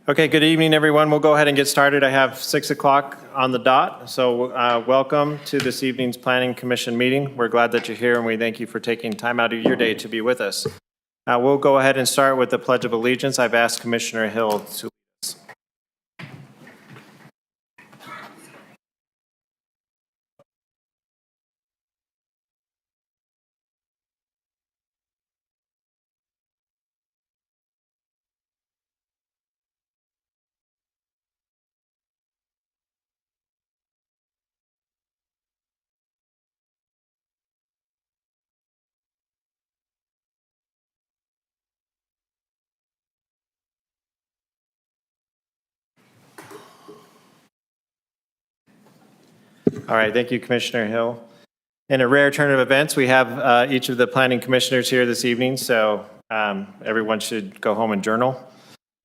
Okay, good evening, everyone. We'll go ahead and get started. I have 6 o'clock on the dot, so welcome to this evening's Planning Commission meeting. We're glad that you're here, and we thank you for taking time out of your day to be with us. We'll go ahead and start with the Pledge of Allegiance. I've asked Commissioner Hill to lead us. All right, thank you, Commissioner Hill. In a rare turn of events, we have each of the planning commissioners here this evening, so everyone should go home and journal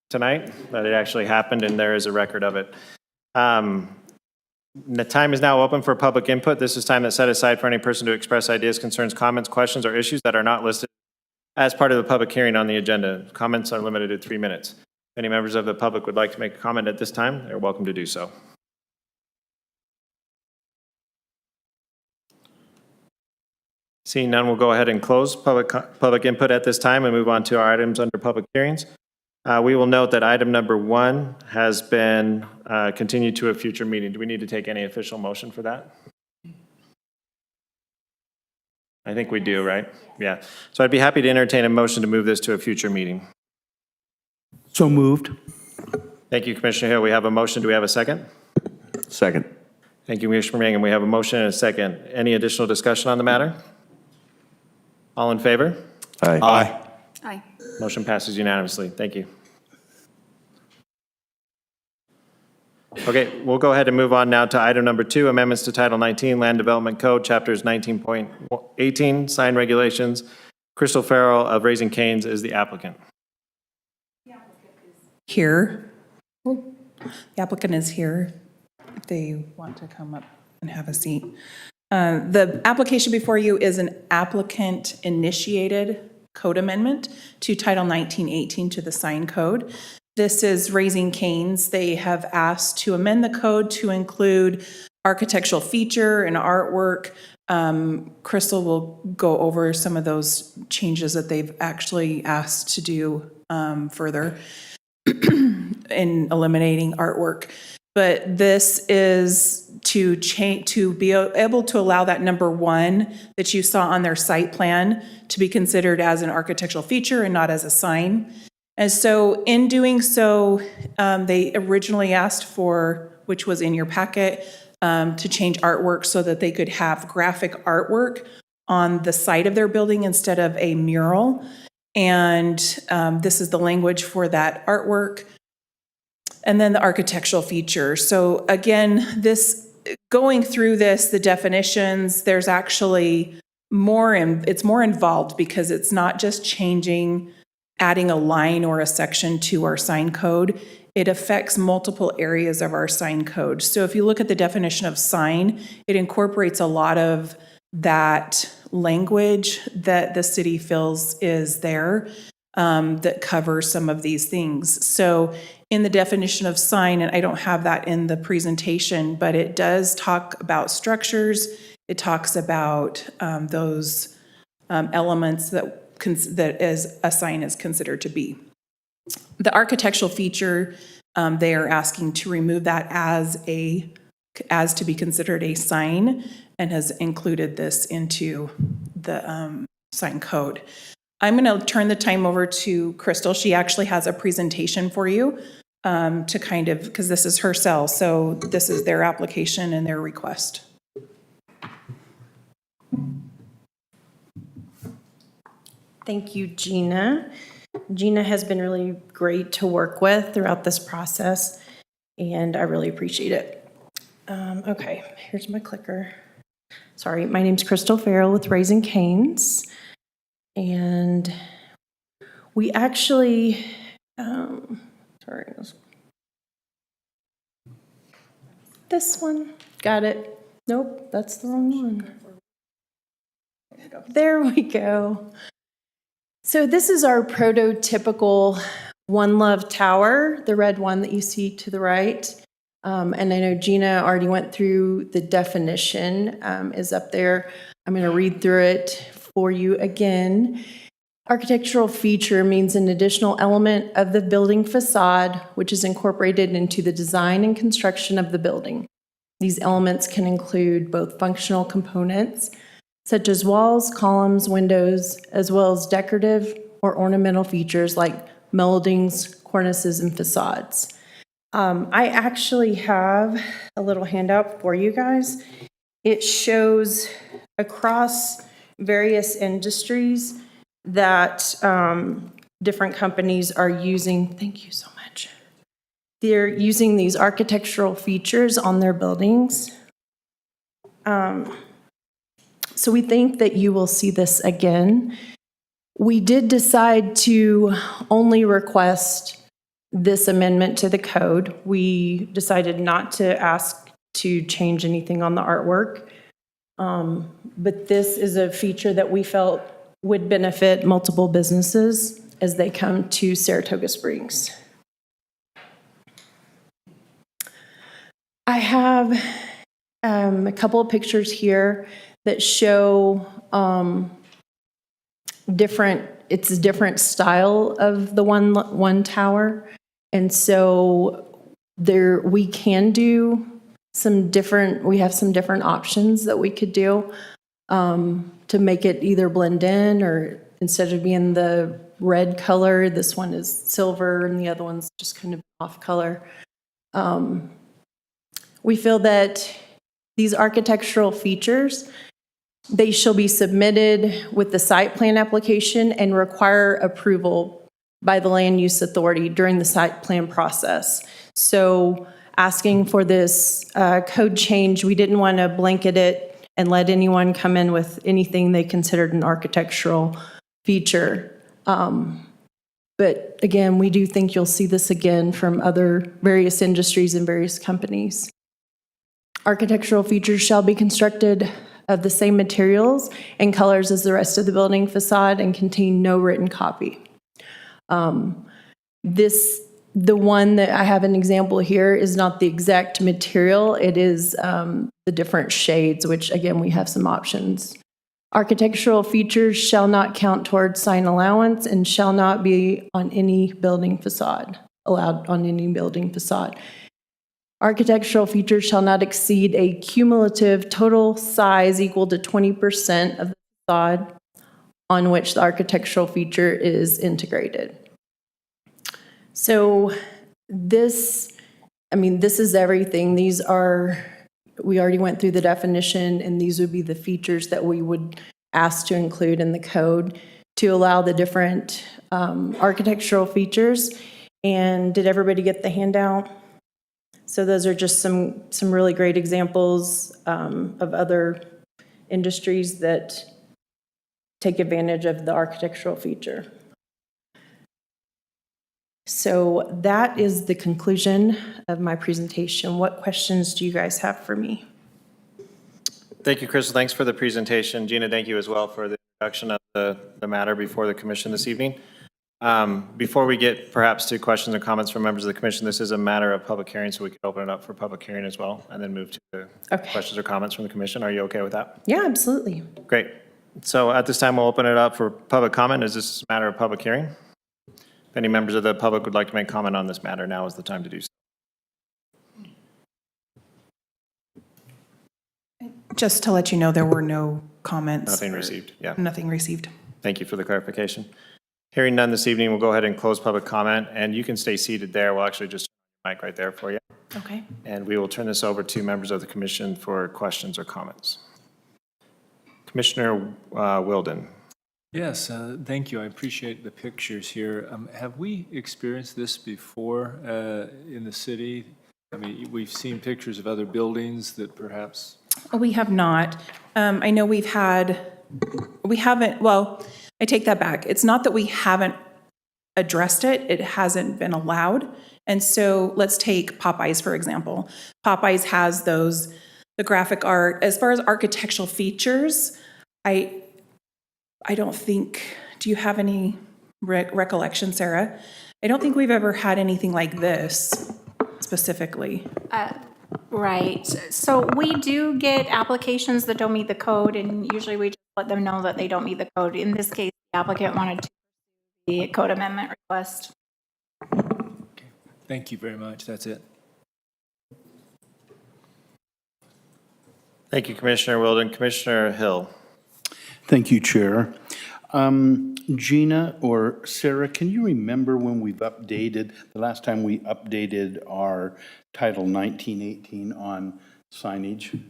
tonight, that it actually happened and there is a record of it. The time is now open for public input. This is time that's set aside for any person to express ideas, concerns, comments, questions, or issues that are not listed as part of the public hearing on the agenda. Comments are limited to 3 minutes. If any members of the public would like to make a comment at this time, they're welcome to do so. Seeing none, we'll go ahead and close public input at this time and move on to our items under public hearings. We will note that item number 1 has been continued to a future meeting. Do we need to take any official motion for that? I think we do, right? Yeah. So I'd be happy to entertain a motion to move this to a future meeting. So moved. Thank you, Commissioner Hill. We have a motion. Do we have a second? Second. Thank you, Commissioner Mangan. We have a motion and a second. Any additional discussion on the matter? All in favor? Aye. Aye. Aye. Motion passes unanimously. Thank you. Okay, we'll go ahead and move on now to item number 2, amendments to Title 19, Land Development Code, Chapters 19.18, sign regulations. Crystal Farrell of Raising Cane's is the applicant. Here. The applicant is here if they want to come up and have a seat. The application before you is an applicant-initiated code amendment to Title 1918 to the sign code. This is Raising Cane's. They have asked to amend the code to include architectural feature and artwork. Crystal will go over some of those changes that they've actually asked to do further in eliminating artwork. But this is to be able to allow that number 1 that you saw on their site plan to be considered as an architectural feature and not as a sign. And so in doing so, they originally asked for, which was in your packet, to change artwork so that they could have graphic artwork on the side of their building instead of a mural. And this is the language for that artwork. And then the architectural feature. So again, going through this, the definitions, there's actually it's more involved because it's not just adding a line or a section to our sign code. It affects multiple areas of our sign code. So if you look at the definition of sign, it incorporates a lot of that language that the city feels is there that covers some of these things. So in the definition of sign, and I don't have that in the presentation, but it does talk about structures. It talks about those elements that as a sign is considered to be. The architectural feature, they are asking to remove that as to be considered a sign and has included this into the sign code. I'm going to turn the time over to Crystal. She actually has a presentation for you to kind of, because this is her cell, so this is their application and their request. Thank you, Gina. Gina has been really great to work with throughout this process, and I really appreciate it. Okay, here's my clicker. Sorry, my name's Crystal Farrell with Raising Cane's, and we actually, sorry, this one, got it. Nope, that's the wrong one. There we go. So this is our prototypical One Love Tower, the red one that you see to the right. And I know Gina already went through the definition, is up there. I'm going to read through it for you again. Architectural feature means an additional element of the building facade which is incorporated into the design and construction of the building. These elements can include both functional components, such as walls, columns, windows, as well as decorative or ornamental features like moldings, cornices, and facades. I actually have a little handout for you guys. It shows across various industries that different companies are using, thank you so much. They're using these architectural features on their buildings. So we think that you will see this again. We did decide to only request this amendment to the code. We decided not to ask to change anything on the artwork. But this is a feature that we felt would benefit multiple businesses as they come to Saratoga Springs. I have a couple of pictures here that show it's a different style of the one tower. And so we can do we have some different options that we could do to make it either blend in, or instead of being the red color, this one is silver and the other one's just kind of off color. We feel that these architectural features, they shall be submitted with the site plan application and require approval by the land use authority during the site plan process. So asking for this code change, we didn't want to blanket it and let anyone come in with anything they considered an architectural feature. But again, we do think you'll see this again from other various industries and various companies. Architectural features shall be constructed of the same materials and colors as the rest of the building facade and contain no written copy. The one that I have an example here is not the exact material. It is the different shades, which again, we have some options. Architectural features shall not count towards sign allowance and shall not be on any building facade, allowed on any building facade. Architectural features shall not exceed a cumulative total size equal to 20% of the facade on which the architectural feature is integrated. So this is everything. We already went through the definition, and these would be the features that we would ask to include in the code to allow the different architectural features. And did everybody get the handout? So those are just some really great examples of other industries that take advantage of the architectural feature. So that is the conclusion of my presentation. What questions do you guys have for me? Thank you, Crystal. Thanks for the presentation. Gina, thank you as well for the introduction of the matter before the commission this evening. Before we get perhaps to questions and comments from members of the commission, this is a matter of public hearing, so we could open it up for public hearing as well, and then move to the questions or comments from the commission. Are you okay with that? Yeah, absolutely. Great. So at this time, we'll open it up for public comment. Is this a matter of public hearing? If any members of the public would like to make comment on this matter, now is the time to do so. Just to let you know, there were no comments. Nothing received, yeah. Nothing received. Thank you for the clarification. Hearing none this evening, we'll go ahead and close public comment, and you can stay seated there. We'll actually just turn the mic right there for you. Okay. And we will turn this over to members of the commission for questions or comments. Commissioner Wilden. Yes, thank you. I appreciate the pictures here. Have we experienced this before in the city? I mean, we've seen pictures of other buildings that perhaps... We have not. I know we haven't, well, I take that back. It's not that we haven't addressed it, it hasn't been allowed. And so let's take Popeyes, for example. Popeyes has the graphic art. As far as architectural features, I don't think, do you have any recollection, Sarah? I don't think we've ever had anything like this specifically. Right. So we do get applications that don't meet the code, and usually we just let them know that they don't meet the code. In this case, the applicant wanted to the code amendment request. Thank you very much. That's it. Thank you, Commissioner Wilden. Commissioner Hill. Thank you, Chair. Gina or Sarah, can you remember when we've updated, the last time we updated our Title 1918 on signage?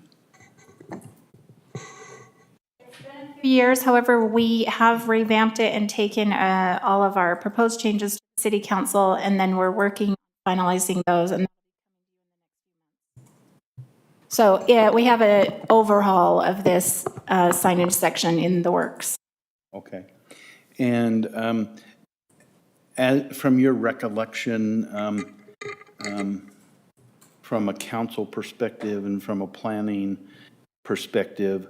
Years, however, we have revamped it and taken all of our proposed changes to the City Council, and then we're working on finalizing those. And so, yeah, we have an overhaul of this signage section in the works. Okay. And from your recollection, from a council perspective and from a planning perspective,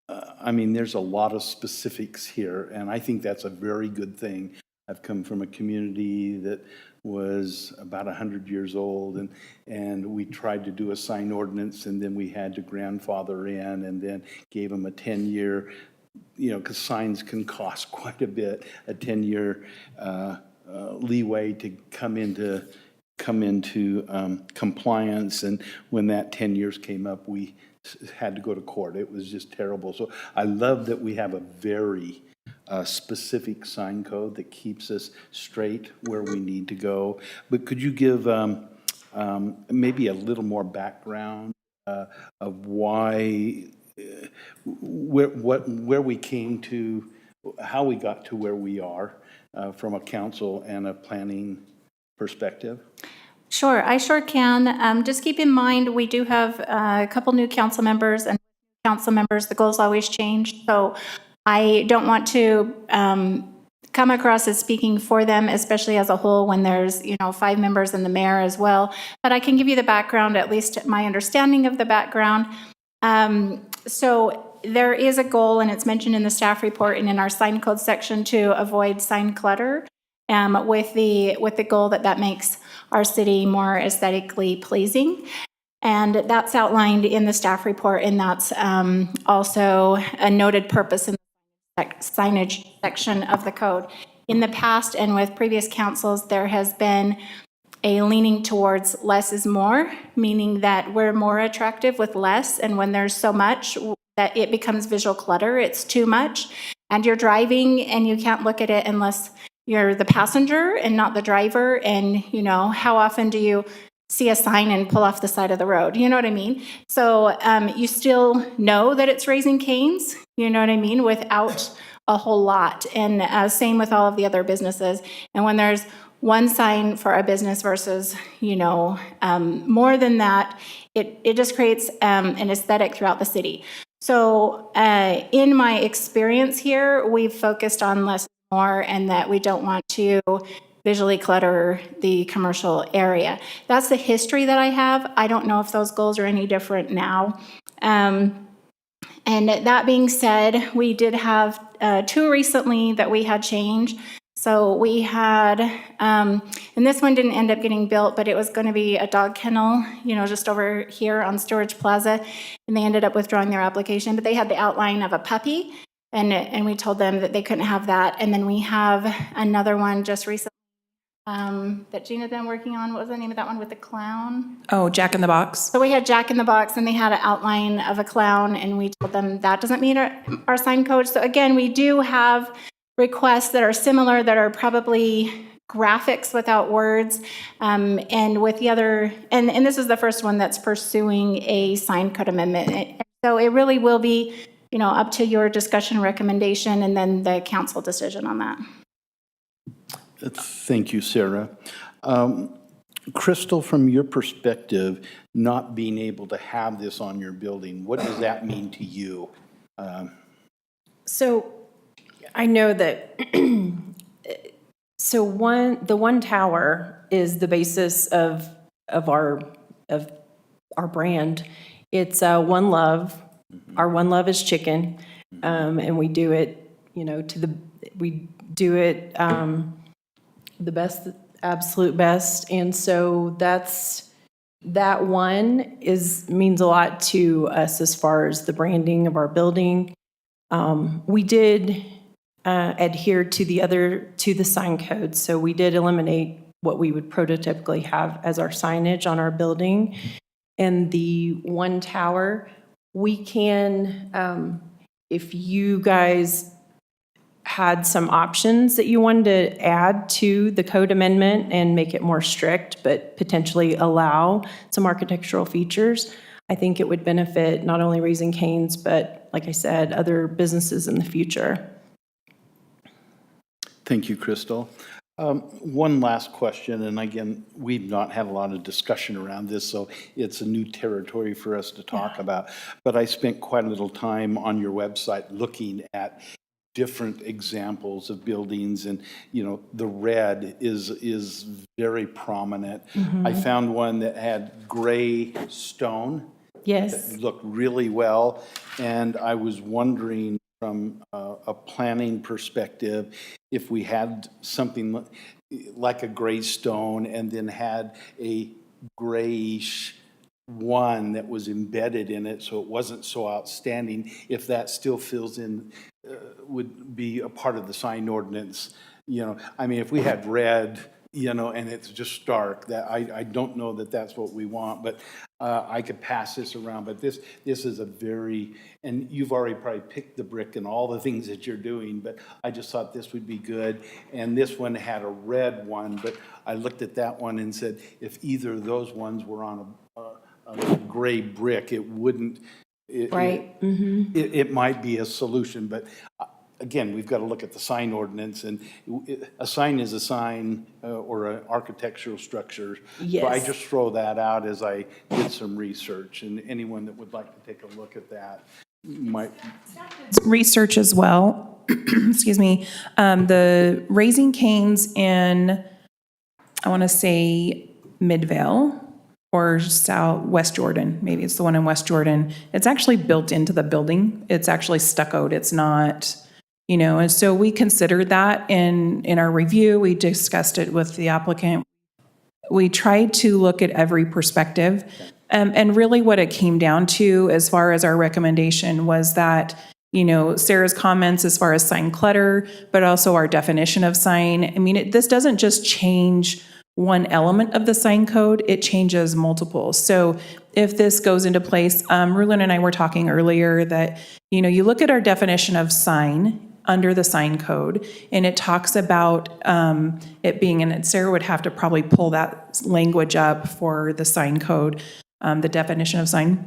I mean, there's a lot of specifics here, and I think that's a very good thing. I've come from a community that was about 100 years old, and we tried to do a sign ordinance, and then we had to grandfather in, and then gave them a 10-year, you know, because signs can cost quite a bit, a 10-year leeway to come into compliance. And when that 10 years came up, we had to go to court. It was just terrible. So I love that we have a very specific sign code that keeps us straight where we need to go. But could you give maybe a little more background of why, where we came to, how we got to where we are from a council and a planning perspective? Sure, I sure can. Just keep in mind, we do have a couple new council members, and council members, the goals always change. So I don't want to come across as speaking for them, especially as a whole, when there's, 5 members and the mayor as well. But I can give you the background, at least my understanding of the background. So there is a goal, and it's mentioned in the staff report and in our sign code section, to avoid sign clutter, with the goal that makes our city more aesthetically pleasing. And that's outlined in the staff report, and that's also a noted purpose in the signage section of the code. In the past and with previous councils, there has been a leaning towards less is more, meaning that we're more attractive with less, and when there's so much that it becomes visual clutter, it's too much, and you're driving and you can't look at it unless you're the passenger and not the driver. And, how often do you see a sign and pull off the side of the road? You know what I mean? So you still know that it's Raising Cane's, you know what I mean, without a whole lot. And same with all of the other businesses. And when there's one sign for a business versus, more than that, it just creates an aesthetic throughout the city. So in my experience here, we've focused on less more, and that we don't want to visually clutter the commercial area. That's the history that I have. I don't know if those goals are any different now. And that being said, we did have 2 recently that we had changed. So we had, and this one didn't end up getting built, but it was going to be a dog kennel, just over here on Storage Plaza, and they ended up withdrawing their application, but they had the outline of a puppy. And we told them that they couldn't have that. And then we have another one just recently that Gina's been working on. What was the name of that one with the clown? Oh, Jack in the Box. So we had Jack in the Box, and they had an outline of a clown, and we told them that doesn't meet our sign code. So again, we do have requests that are similar, that are probably graphics without words. And with the other, and this is the first one that's pursuing a sign code amendment. So it really will be up to your discussion recommendation and then the council decision on that. Thank you, Sarah. Crystal, from your perspective, not being able to have this on your building, what does that mean to you? So I know that, the one tower is the basis of our brand. It's One Love. Our One Love is chicken, and we do it, we do it the best absolute best. And so that one means a lot to us as far as the branding of our building. We did adhere to the sign code. So we did eliminate what we would prototypically have as our signage on our building. And the one tower, we can, if you guys had some options that you wanted to add to the code amendment and make it more strict, but potentially allow some architectural features, I think it would benefit not only Raising Cane's, but like I said, other businesses in the future. Thank you, Crystal. One last question, and again, we've not had a lot of discussion around this, so it's a new territory for us to talk about. But I spent quite a little time on your website looking at different examples of buildings, and the red is very prominent. I found one that had gray stone. Yes. It looked really well, and I was wondering from a planning perspective, if we had something like a gray stone and then had a grayish one that was embedded in it so it wasn't so outstanding, if that still fills in, would be a part of the sign ordinance. I mean, if we had red, and it's just stark, that I don't know that that's what we want, but I could pass this around. But this is a very, and you've already probably picked the brick and all the things that you're doing, but I just thought this would be good. And this one had a red one, but I looked at that one and said, if either of those ones were on a gray brick, it wouldn't, Right. it might be a solution, but again, we've got to look at the sign ordinance, and a sign is a sign or an architectural structure. Yes. So I just throw that out as I did some research, and anyone that would like to take a look at that might. Research as well, excuse me, the Raising Cane's in, I want to say Midvale or West Jordan. Maybe it's the one in West Jordan. It's actually built into the building. It's actually stuccoed. It's not, and so we considered that in our review. We discussed it with the applicant. We tried to look at every perspective. And really what it came down to as far as our recommendation was that, Sarah's comments as far as sign clutter, but also our definition of sign. I mean, this doesn't just change one element of the sign code, it changes multiple. So if this goes into place, Rulon and I were talking earlier that, you look at our definition of sign under the sign code, and it talks about it being, and Sarah would have to probably pull that language up for the sign code, the definition of sign.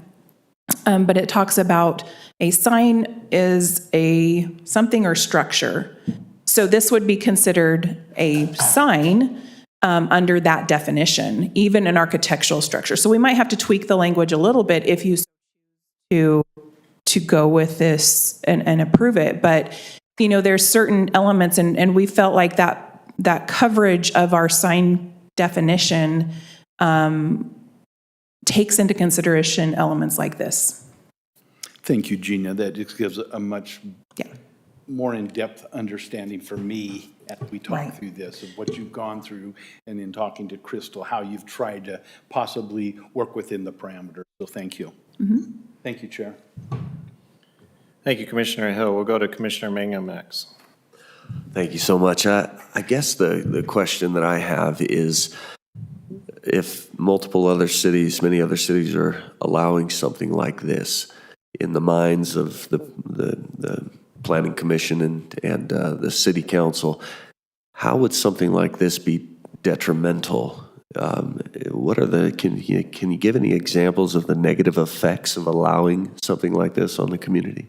But it talks about a sign is a something or structure. So this would be considered a sign under that definition, even an architectural structure. So we might have to tweak the language a little bit if you to go with this and approve it. But there's certain elements, and we felt like that coverage of our sign definition takes into consideration elements like this. Thank you, Gina. That just gives a much more in-depth understanding for me as we talk through this of what you've gone through, and in talking to Crystal, how you've tried to possibly work within the parameters. So thank you. Thank you, Chair. Thank you, Commissioner Hill. We'll go to Commissioner Mangum next. Thank you so much. I guess the question that I have is, if multiple other cities, many other cities are allowing something like this in the minds of the Planning Commission and the City Council, how would something like this be detrimental? What are can you give any examples of the negative effects of allowing something like this on the community?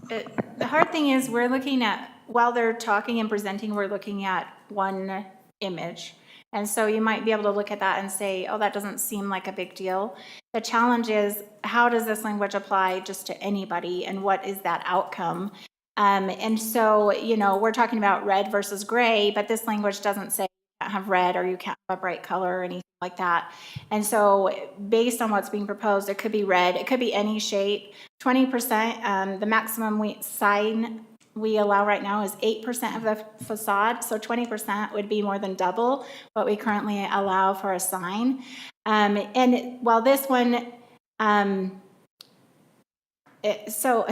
The hard thing is we're looking at, while they're talking and presenting, we're looking at one image. And so you might be able to look at that and say, oh, that doesn't seem like a big deal. The challenge is, how does this language apply just to anybody, and what is that outcome? And so, we're talking about red versus gray, but this language doesn't say you can't have red or you can't have a bright color or anything like that. And so based on what's being proposed, it could be red, it could be any shape. 20%, the maximum sign we allow right now is 8% of the facade, so 20% would be more than double what we currently allow for a sign. And while this one, so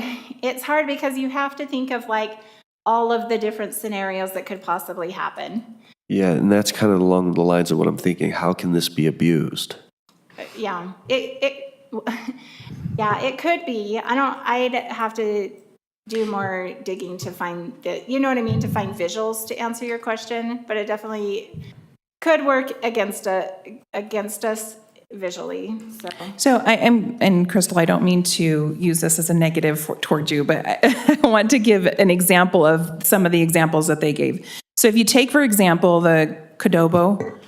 it's hard because you have to think of like all of the different scenarios that could possibly happen. Yeah, and that's kind of along the lines of what I'm thinking. How can this be abused? Yeah, yeah, it could be. I'd have to do more digging to find you know what I mean, to find visuals to answer your question, but it definitely could work against us visually, so. So I am, and Crystal, I don't mean to use this as a negative towards you, but I want to give an example of some of the examples that they gave. So if you take, for example, the Cadobo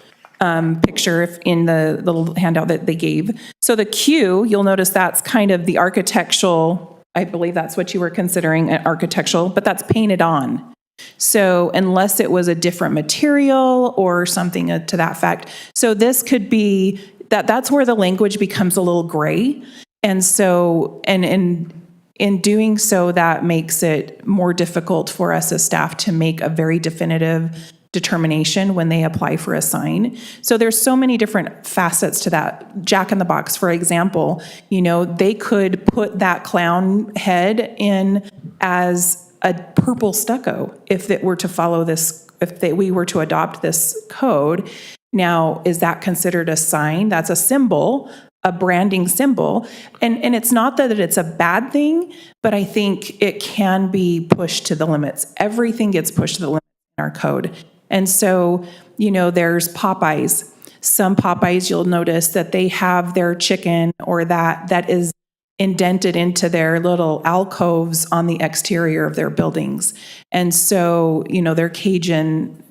picture in the little handout that they gave. So the Q, you'll notice that's kind of the architectural, I believe that's what you were considering architectural, but that's painted on. So unless it was a different material or something to that fact. So this could be, that's where the language becomes a little gray. And so, and in doing so, that makes it more difficult for us as staff to make a very definitive determination when they apply for a sign. So there's so many different facets to that. Jack in the Box, for example, you know, they could put that clown head in as a purple stucco if it were to follow this, we were to adopt this code. Now, is that considered a sign? That's a symbol, a branding symbol. And it's not that it's a bad thing, but I think it can be pushed to the limits. Everything gets pushed to the limits in our code. And so, you know, there's Popeyes. Some Popeyes, you'll notice that they have their chicken or that is indented into their little alcoves on the exterior of their buildings. And so, you know, their Cajun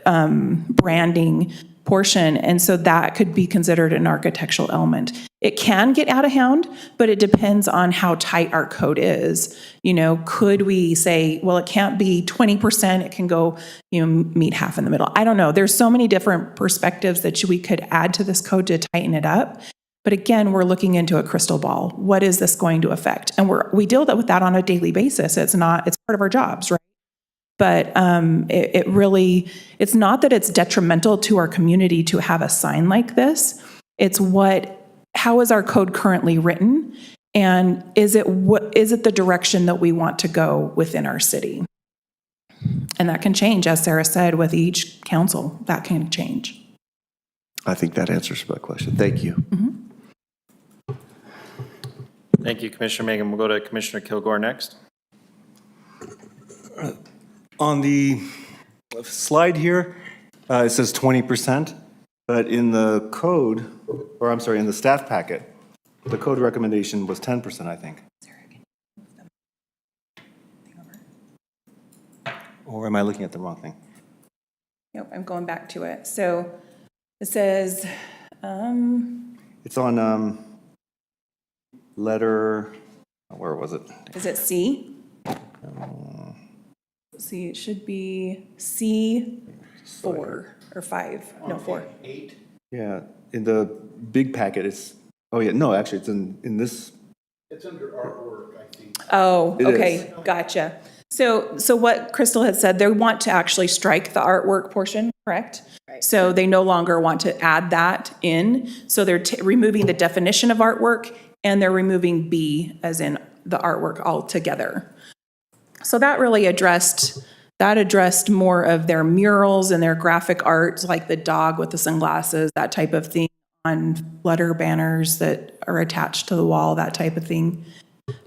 branding portion. And so that could be considered an architectural element. It can get out of hand, but it depends on how tight our code is. You know, could we say, well, it can't be 20%, it can go, you know, meet half in the middle. I don't know. There's so many different perspectives that we could add to this code to tighten it up. But again, we're looking into a crystal ball. What is this going to affect? And we deal with that on a daily basis. It's part of our jobs, right? But it's not that it's detrimental to our community to have a sign like this. It's how is our code currently written? And is it the direction that we want to go within our city? And that can change, as Sarah said, with each council. That can change. I think that answers my question. Thank you. Thank you, Commissioner Megan. We'll go to Commissioner Kilgore next. On the slide here, it says 20%, but in the code, or I'm sorry, in the staff packet, the code recommendation was 10%, I think. Or am I looking at the wrong thing? Yep, I'm going back to it. So it says, It's on letter, where was it? is it C? See, it should be C4 or 5. No, 4. Yeah, in the big packet, it's, oh yeah, no, actually, it's in this. It's under artwork, I think. Oh, It okay, is. gotcha. So what Crystal had said, they want to actually strike the artwork portion, correct? So they no longer want to add that in. So they're removing the definition of artwork, and they're removing B as in the artwork altogether. So that really addressed more of their murals and their graphic arts, like the dog with the sunglasses, that type of thing, on letter banners that are attached to the wall, that type of thing.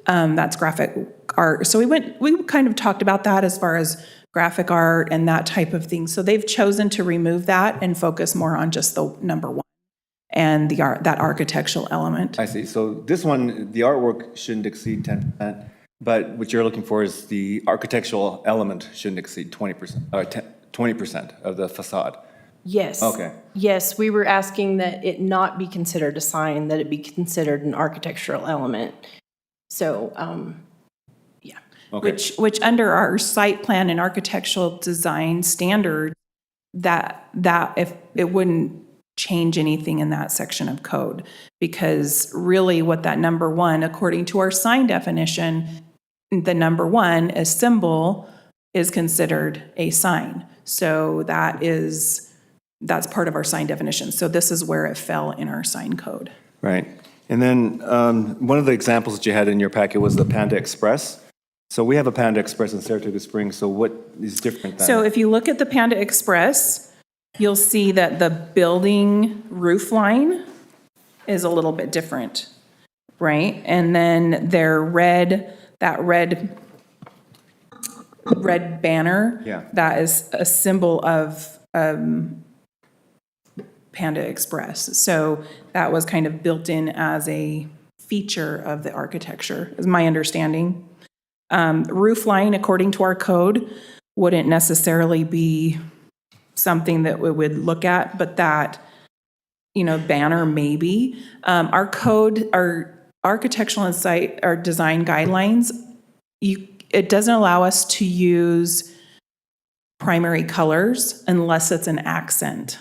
That's graphic art. So we kind of talked about that as far as graphic art and that type of thing. So they've chosen to remove that and focus more on just the number one and that architectural element. I see, so this one, the artwork shouldn't exceed 10%, but what you're looking for is the architectural element shouldn't exceed 20%, or 20% of the facade. Yes. Okay. Yes, we were asking that it not be considered a sign, that it be considered an architectural element. So, yeah. Okay. Which under our site plan and architectural design standard, that if it wouldn't change anything in that section of code, because really what that number one, according to our sign definition, the number one, a symbol, is considered a sign. So that's part of our sign definition. So this is where it fell in our sign code. Right. And then one of the examples that you had in your packet was the Panda Express. So we have a Panda Express in Saratoga Springs, so what is different than? So if you look at the Panda Express, you'll see that the building roof line is a little bit different, right? And then that red banner, Yeah. that is a symbol of Panda Express. So that was kind of built in as a feature of the architecture, is my understanding. Roof line, according to our code, wouldn't necessarily be something that we would look at, but that, banner maybe. Our code, our architectural and site, our design guidelines, it doesn't allow us to use primary colors unless it's an accent.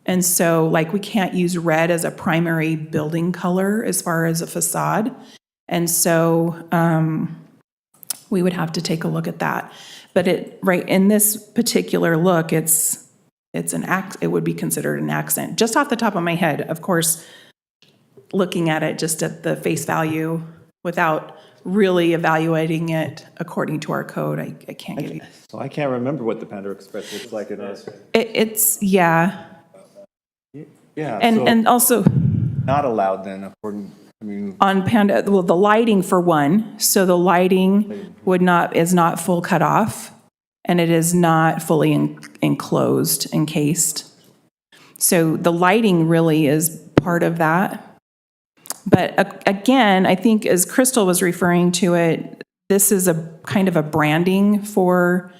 And so, like, we can't use red as a primary building color as far as a facade. And so, we would have to take a look at that. But right in this particular look, it would be considered an accent. Just off the top of my head, of course, looking at it just at the face value without really evaluating it according to our code, I can't give you. So I can't remember what the Panda Express looks like in ours. Yeah. Yeah, so And also not allowed then, according, on Panda, well, the lighting for one, so the lighting is not full cut off, and it is not fully encased. So the lighting really is part of that. But again, I think as Crystal was referring to it, this is a kind of a branding for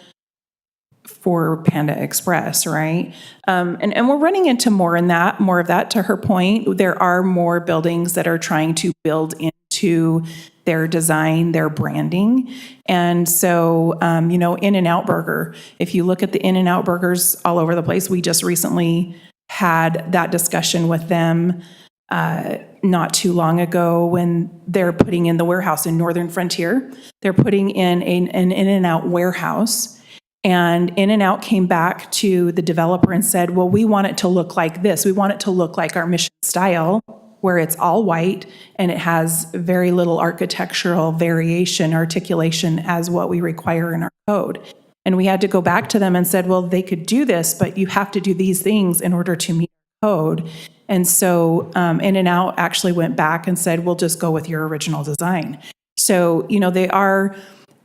Panda Express, right? And we're running into more of that, to her point. There are more buildings that are trying to build into their design, their branding. And so, In-N-Out Burger, if you look at the In-N-Out Burgers all over the place, we just recently had that discussion with them not too long ago when they're putting in the warehouse in Northern Frontier. They're putting in an In-N-Out warehouse. And In-N-Out came back to the developer and said, well, we want it to look like this. We want it to look like our Mission style, where it's all white and it has very little architectural articulation as what we require in our code. And we had to go back to them and said, well, they could do this, but you have to do these things in order to meet our code. And so In-N-Out actually went back and said, we'll just go with your original design. So,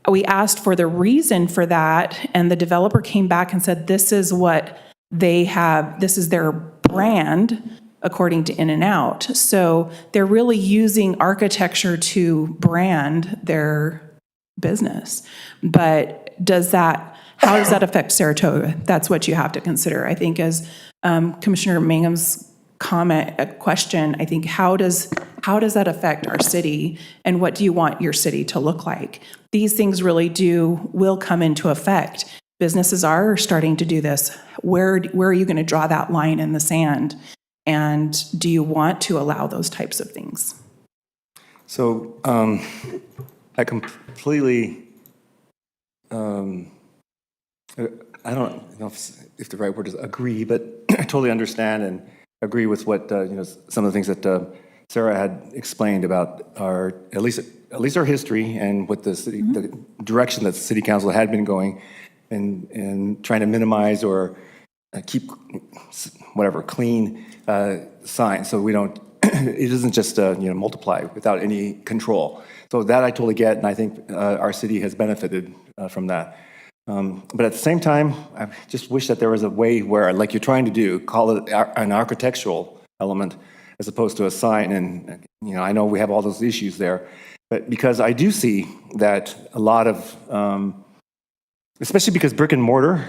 we asked for the reason for that, and the developer came back and said, this is what they have, this is their brand, according to In-N-Out. So they're really using architecture to brand their business. But how does that affect Saratoga? That's what you have to consider. I think as Commissioner Mangum's question, I think how does that affect our city, and what do you want your city to look like? These things really will come into effect. Businesses are starting to do this. Where are you going to draw that line in the sand? And do you want to allow those types of things? So I completely, I don't know if the right word is agree, but I totally understand and agree with what, some of the things that Sarah had explained about at least our history and what the city, the direction that the city council had been going, and trying to minimize or keep clean signs, so we don't. It isn't just multiply without any control. So that I totally get, and I think our city has benefited from that. But at the same time, I just wish that there was a way where, like you're trying to do, call it an architectural element as opposed to a sign. And I know we have all those issues there, but because I do see that a lot of, especially because brick and mortar,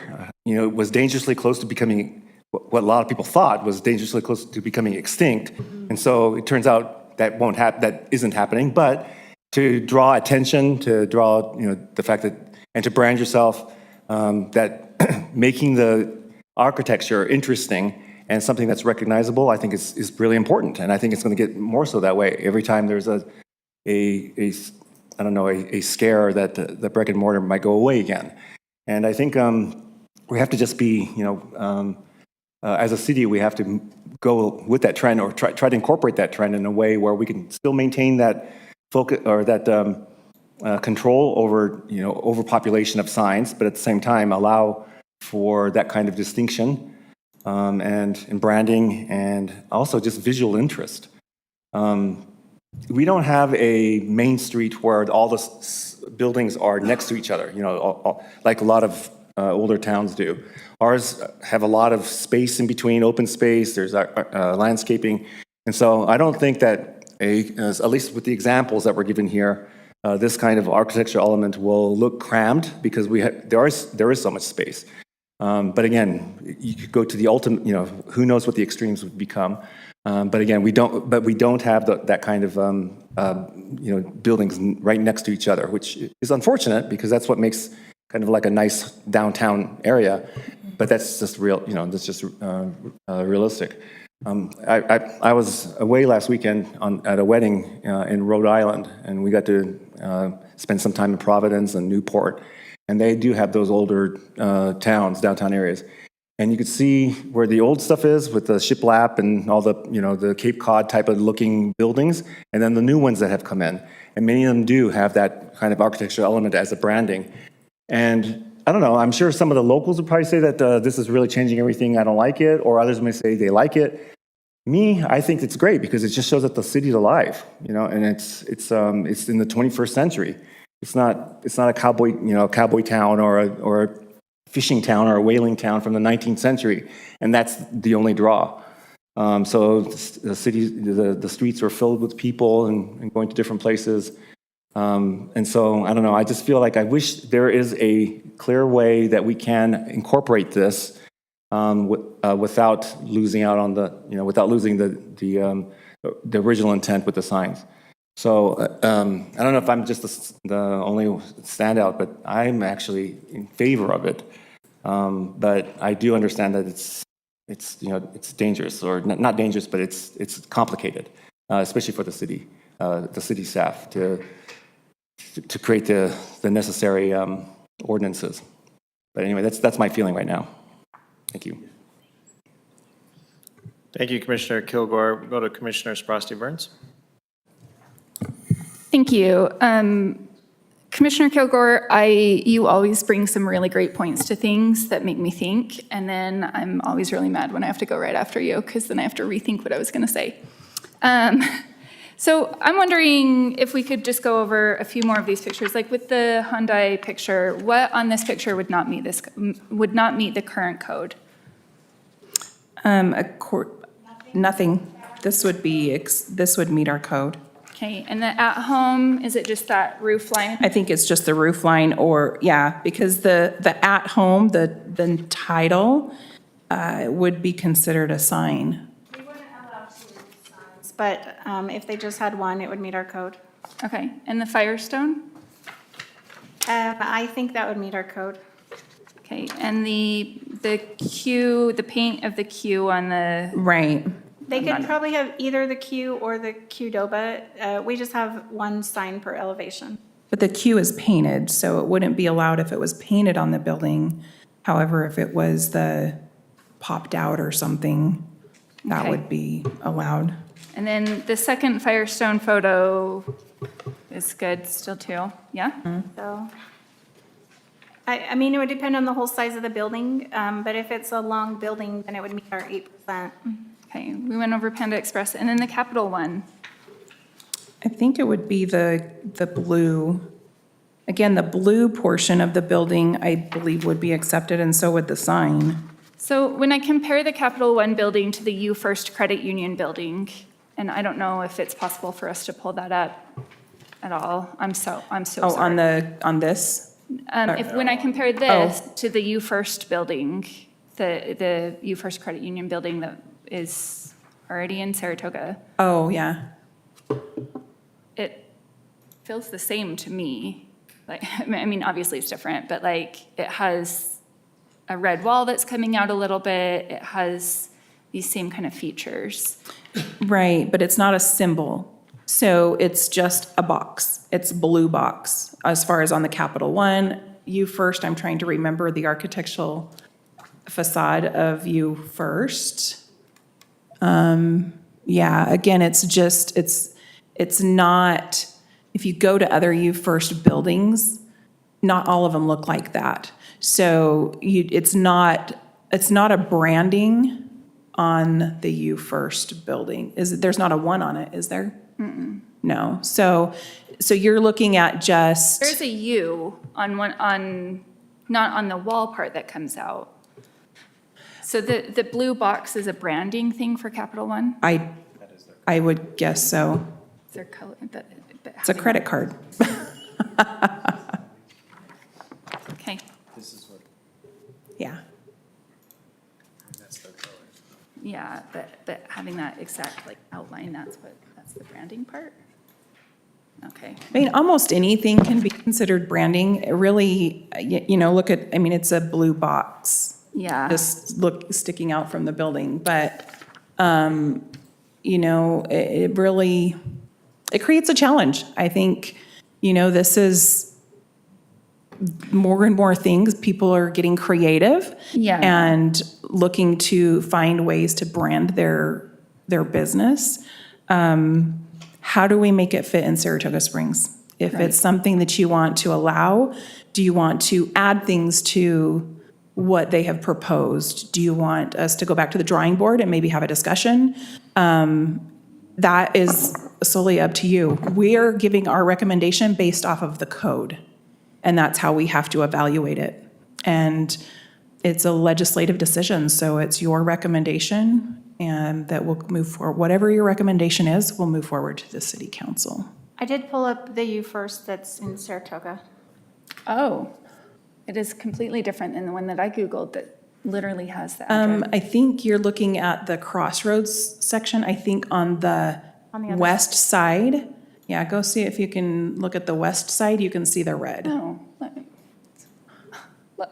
was dangerously close to becoming what a lot of people thought was dangerously close to becoming extinct. And so it turns out that that isn't happening. But to draw attention, to draw the fact that, and to brand yourself, that making the architecture interesting and something that's recognizable, I think is really important. And I think it's going to get more so that way every time there's a I don't know, a scare that the brick and mortar might go away again. And I think we have to just be, as a city, we have to go with that trend or try to incorporate that trend in a way where we can still maintain that focus or that control over, overpopulation of signs, but at the same time allow for that kind of distinction and branding and also just visual interest. We don't have a main street where all the buildings are next to each other, like a lot of older towns do. Ours have a lot of space in between, open space, there's landscaping. And so I don't think that, at least with the examples that were given here, this kind of architectural element will look crammed because there is so much space. But again, you could go to the ultimate, who knows what the extremes would become. But again, we don't have that kind of, buildings right next to each other, which is unfortunate because that's what makes kind of like a nice downtown area. But that's just real, that's just realistic. I was away last weekend at a wedding in Rhode Island, and we got to spend some time in Providence and Newport. And they do have those older towns, downtown areas. And you could see where the old stuff is with the shiplap and all the, the Cape Cod type of looking buildings, and then the new ones that have come in. And many of them do have that kind of architectural element as a branding. And I don't know, I'm sure some of the locals would probably say that this is really changing everything, I don't like it, or others may say they like it. Me, I think it's great because it just shows that the city's alive, and it's in the 21st century. It's not a cowboy town or a fishing town or a whaling town from the 19th century, and that's the only draw. So the city, the streets are filled with people and going to different places. And so, I don't know, I just feel like I wish there is a clear way that we can incorporate this without losing out on without losing the original intent with the signs. So, I don't know if I'm just the only standout, but I'm actually in favor of it. But I do understand that it's dangerous, or not dangerous, but it's complicated, especially for the city staff to create the necessary ordinances. But anyway, that's my feeling right now. Thank you. Thank you, Commissioner Kilgore. We'll go to Commissioner Sprosty Burns. Thank you. Commissioner Kilgore, you always bring some really great points to things that make me think, and then I'm always really mad when I have to go right after you, because then I have to rethink what I was going to say. So I'm wondering if we could just go over a few more of these pictures. Like with the Hyundai picture, what on this picture would not meet the current code? Nothing. This would meet our code. Okay, and the at-home, is it just that roof line? I think it's just the roof line, or, yeah, because the at-home, the title would be considered a sign. We wouldn't allow 2 signs, but if they just had one, it would meet our code. Okay, and the Firestone? I think that would meet our code. Okay, and the Q, the paint of the Q on the, Right. They could probably have either the Q or the Qdoba. We just have one sign per elevation. But the Q is painted, so it wouldn't be allowed if it was painted on the building. However, if it was the popped out or something, that Okay. would be allowed. and then the second Firestone photo is good still too, yeah? So, I mean, it would depend on the whole size of the building, but if it's a long building, then it would meet our 8%. Okay, we went over Panda Express, and then the Capitol one. I think it would be the blue. Again, the blue portion of the building, I believe, would be accepted, and so would the sign. So when I compare the Capital One building to the U First Credit Union building, and I don't know if it's possible for us to pull that up at all. I'm so Oh, sorry. on this? When I compare this to the U First building, the U First Credit Union building that is already in Saratoga, Oh, yeah. it feels the same to me. Like, I mean, obviously it's different, but like, it has a red wall that's coming out a little bit. It has these same kind of features. Right, but it's not a symbol. So it's just a box. It's blue box. As far as on the Capital One, U First, I'm trying to remember the architectural facade of U First. Yeah, again, it's just, it's not, if you go to other U First buildings, not all of them look like that. So it's not a branding on the U First building. There's not a one on it, is there? No. So you're looking at just, There's a U on not on the wall part that comes out. So the blue box is a branding thing for Capital One? I would guess so. Is there color? It's a credit card. Okay. Yeah. Yeah, but having that exact like outline, that's the branding part? Okay. I mean, almost anything can be considered branding. It really, look at, I mean, it's a blue box. Yeah. Just sticking out from the building, but, it really, it creates a challenge. I think, this is more and more things. People are getting creative. Yeah. And looking to find ways to brand their business. How do we make it fit in Saratoga Springs? If it's something that you want to allow, do you want to add things to what they have proposed? Do you want us to go back to the drawing board and maybe have a discussion? That is solely up to you. We are giving our recommendation based off of the code, and that's how we have to evaluate it. And it's a legislative decision, so it's your recommendation, and that will move forward. Whatever your recommendation is, we'll move forward to the city council. I did pull up the U First that's in Saratoga. Oh, it is completely different than the one that I Googled that literally has the address. I think you're looking at the Crossroads section, I think on the On the other west side. Yeah, go see if you can look at the west side, you can see the red. Oh,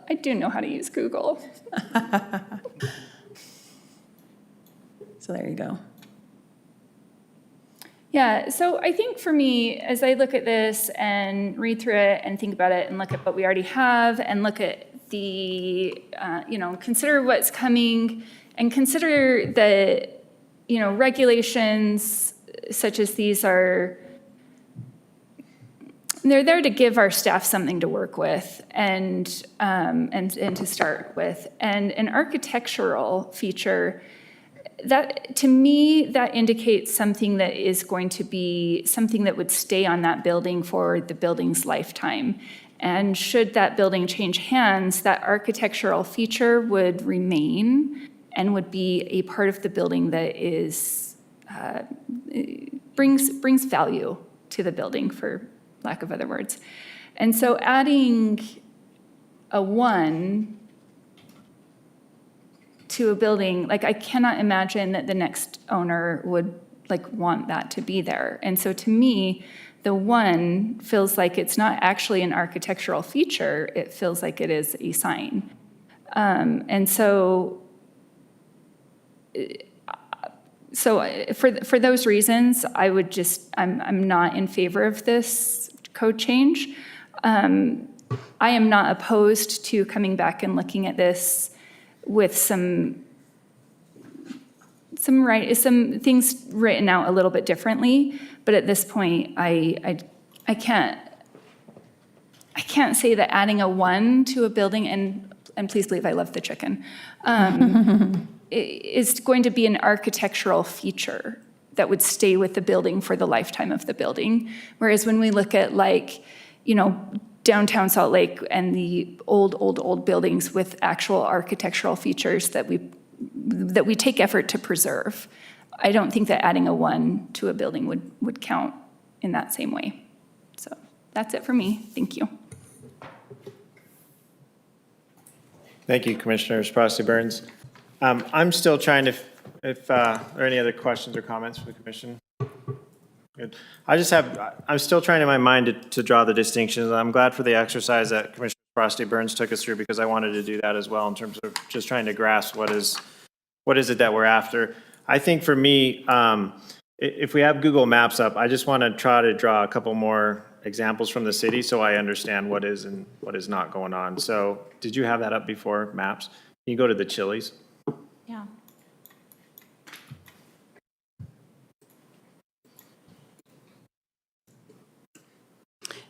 I do know how to use Google. So there you go. Yeah, so I think for me, as I look at this and read through it and think about it and look at what we already have and look at the, consider what's coming and consider that, regulations such as these they're there to give our staff something to work with and to start with. And an architectural feature, that, to me, that indicates something that is going to be something that would stay on that building for the building's lifetime. And should that building change hands, that architectural feature would remain and would be a part of the building that is brings value to the building, for lack of other words. And so adding a 1 to a building, I cannot imagine that the next owner would want that to be there. And so to me, the 1 feels like it's not actually an architectural feature, it feels like it is a sign. And so for those reasons, I'm not in favor of this code change. I am not opposed to coming back and looking at this with some things written out a little bit differently, but at this point, I can't say that adding a 1 to a building, and please believe I love the chicken, is going to be an architectural feature that would stay with the building for the lifetime of the building. Whereas when we look at downtown Salt Lake and the old buildings with actual architectural features that we take effort to preserve, I don't think that adding a 1 to a building would count in that same way. So that's it for me. Thank you. Thank you, Commissioners Frosty Burns. I'm still trying to, if there are any other questions or comments from the commission? Good. I'm still trying in my mind to draw the distinctions. I'm glad for the exercise that Commissioner Frosty Burns took us through, because I wanted to do that as well in terms of just trying to grasp what is it that we're after. I think for me, If we have Google Maps up, I just want to try to draw a couple more examples from the city so I understand what is and what is not going on. So did you have that up before, maps? Can you go to the Chili's? Yeah.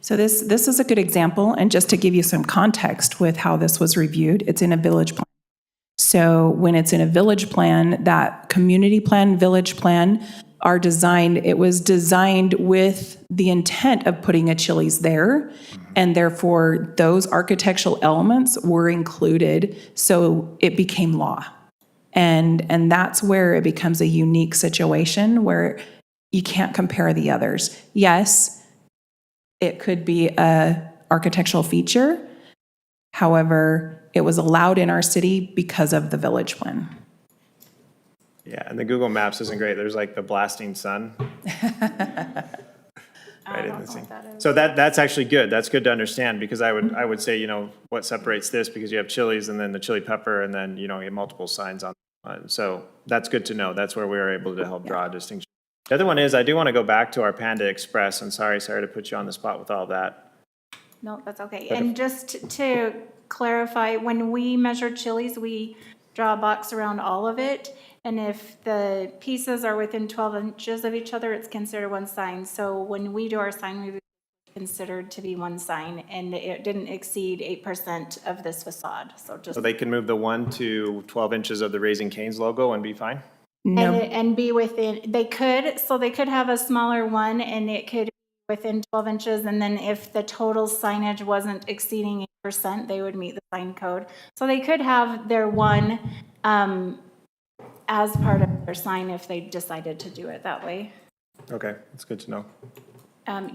So this is a good example, and just to give you some context with how this was reviewed, it's in a village plan. So when it's in a village plan, that community plan, village plan are designed, it was designed with the intent of putting a Chili's there, and therefore those architectural elements were included, so it became law. And that's where it becomes a unique situation where you can't compare the others. Yes, it could be a architectural feature. However, it was allowed in our city because of the village plan. Yeah, and the Google Maps isn't great. There's like the blasting sun. Right in the thing. So that's actually good. That's good to understand, because I would say, you know, what separates this, because you have Chili's and then the chili pepper, and then, you know, you have multiple signs on. So that's good to know. That's where we were able to help draw a distinction. The other one is, I do want to go back to our Panda Express, and sorry to put you on the spot with all that. No, that's okay. And just to clarify, when we measure Chili's, we draw a box around all of it. And if the pieces are within 12 inches of each other, it's considered one sign. So when we do our sign review, it's considered to be one sign, and it didn't exceed 8% of this facade. So just, So they can move the 1 to 12 inches of the Raising Cane's logo and be fine? and be within, they could have a smaller one, and it could be within 12 inches. And then if the total signage wasn't exceeding 8%, they would meet the sign code. So they could have their one, as part of their sign if they decided to do it that way. Okay, that's good to know.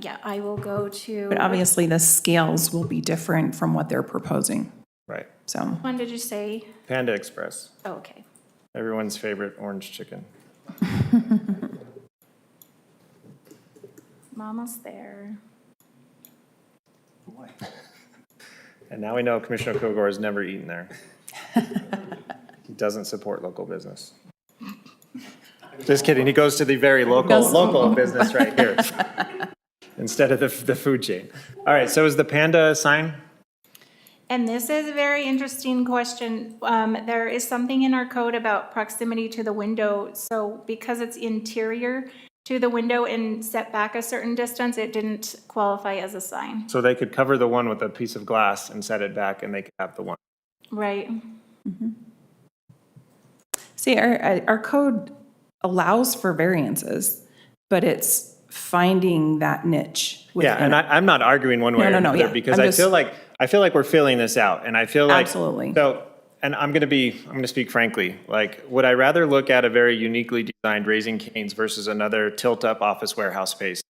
Yeah, I will go to. But obviously, the scales will be different from what they're proposing, Right. so. When did you say? Panda Express, Oh, okay. everyone's favorite orange chicken. I'm almost there. And now we know Commissioner Kilgore has never eaten there. He doesn't support local business. Just kidding, he goes to the very local business right here, instead of the food chain. All right, so is the Panda sign? And this is a very interesting question. There is something in our code about proximity to the window. So because it's interior to the window and set back a certain distance, it didn't qualify as a sign. So they could cover the one with a piece of glass and set it back, and they could have the one. Right. See, our code allows for variances, but it's finding that niche. Yeah, and I'm not arguing one way or No, another, yeah, because I'm I just- feel like we're filling this out, and I feel like. Absolutely. So, and I'm gonna speak frankly, like, would I rather look at a very uniquely designed Raising Cane's versus another tilt-up office warehouse space?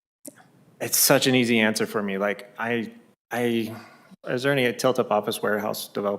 It's such an easy answer for me, like, is there any tilt-up office warehouse developer